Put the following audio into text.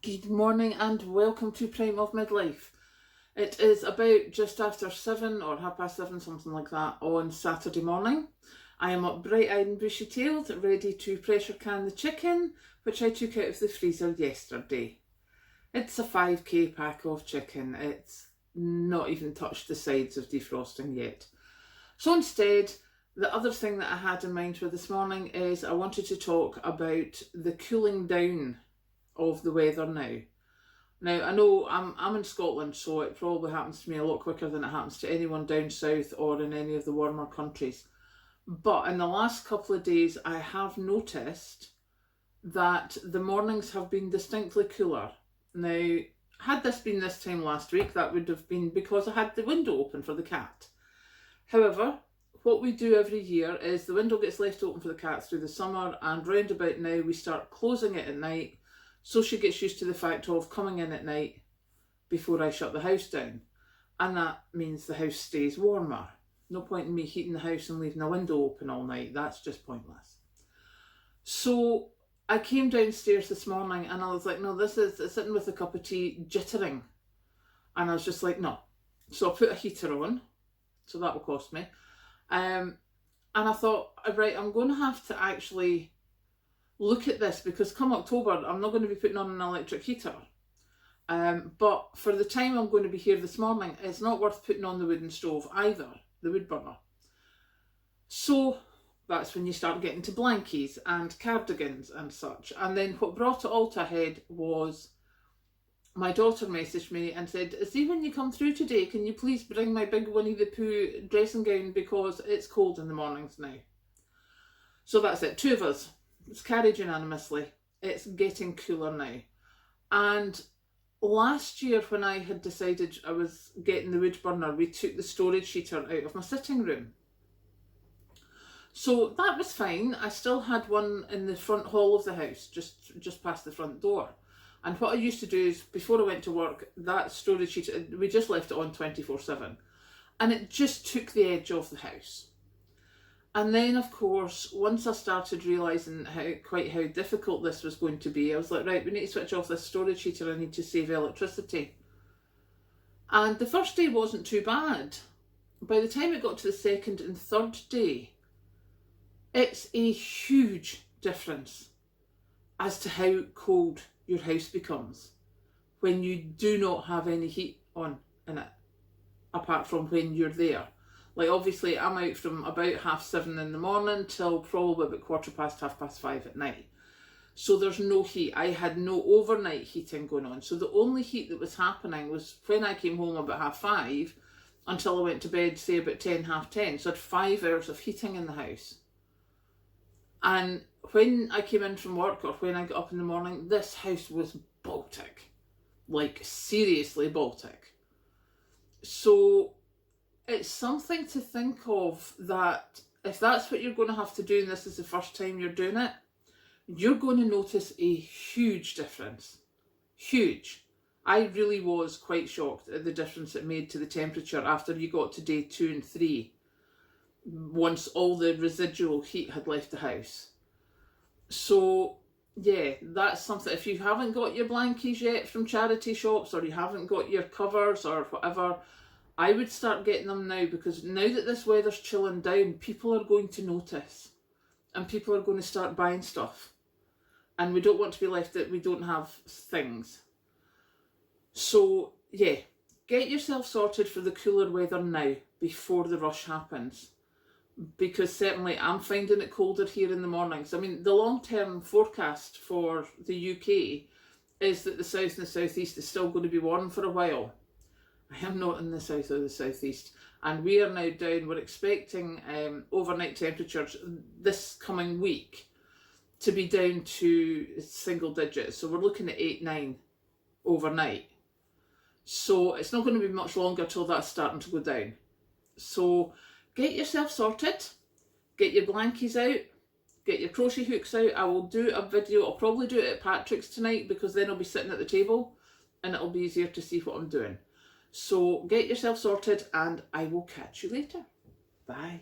Good morning and welcome to Prime of Midlife. It is about just after 7 or 7:30, something like that, on Saturday morning. I am up bright-eyed and bushy-tailed, ready to pressure can the chicken, which I took out of the freezer yesterday. It's a 5k pack of chicken. It's not even touched the sides of defrosting yet. So instead, the other thing that I had in mind for this morning is I wanted to talk about the cooling down of the weather now. Now, I know I'm in Scotland, so it probably happens to me a lot quicker than it happens to anyone down south or in any of the warmer countries. But in the last couple of days, I have noticed that the mornings have been distinctly cooler. Now, had this been this time last week, that would have been because I had the window open for the cat. However, what we do every year is the window gets left open for the cat through the summer, and round about now we start closing it at night, so she gets used to the fact of coming in at night before I shut the house down. And that means the house stays warmer. No point in me heating the house and leaving the window open all night. That's just pointless. So I came downstairs this morning and I was like, no, this is sitting with a cup of tea jittering. And I was just like, no. So I put a heater on. So that will cost me. And I thought, right, I'm going to have to actually look at this, because come October I'm not going to be putting on an electric heater, but for the time I'm going to be here this morning, it's not worth putting on the wooden stove either, the wood burner. So that's when you start getting to blankies and cardigans and such. And then what brought it all to a head was my daughter messaged me and said, see, when you come through today, can you please bring my big Winnie the Pooh dressing gown, because it's cold in the mornings now. So that's it, two of us. It's carried unanimously. It's getting cooler now. And last year when I had decided I was getting the wood burner, we took the storage heater out of my sitting room. So that was fine. I still had one in the front hall of the house, just past the front door. And what I used to do is, before I went to work, that storage heater, we just left it on 24/7. And it just took the edge off the house. And then, of course, once I started realising quite how difficult this was going to be, I was like, right, we need to switch off this storage heater. I need to save electricity. And the first day wasn't too bad. By the time it got to the second and third day, it's a huge difference as to how cold your house becomes when you do not have any heat on in it, apart from when you're there. Like, obviously, I'm out from about 7:30 in the morning till probably about 5:15 at night. So there's no heat. I had no overnight heating going on. So the only heat that was happening was when I came home about 5:30 until I went to bed, say about 10, 10:30. So I had 5 hours of heating in the house. And when I came in from work, or when I got up in the morning, this house was Baltic. Like, seriously Baltic. So it's something to think of, that if that's what you're going to have to do and this is the first time you're doing it, you're going to notice a huge difference. Huge. I really was quite shocked at the difference it made to the temperature after you got to day 2 and 3, once all the residual heat had left the house. So yeah, that's something. If you haven't got your blankies yet from charity shops, or you haven't got your covers or whatever, I would start getting them now, because now that this weather's chilling down, people are going to notice and people are going to start buying stuff. And we don't want to be left that we don't have things. So yeah, get yourself sorted for the cooler weather now before the rush happens. Because certainly I'm finding it colder here in the mornings. I mean, the long-term forecast for the UK is that the south and the southeast is still going to be warm for a while. I am not in the south or the southeast, and we are now down. We're expecting overnight temperatures this coming week to be down to single digits. So we're looking at 8, 9 overnight. So it's not going to be much longer till that's starting to go down. So get yourself sorted, get your blankies out, get your crochet hooks out. I will do a video. I'll probably do it at Patrick's tonight, because then I'll be sitting at the table and it'll be easier to see what I'm doing. So get yourself sorted and I will catch you later. Bye.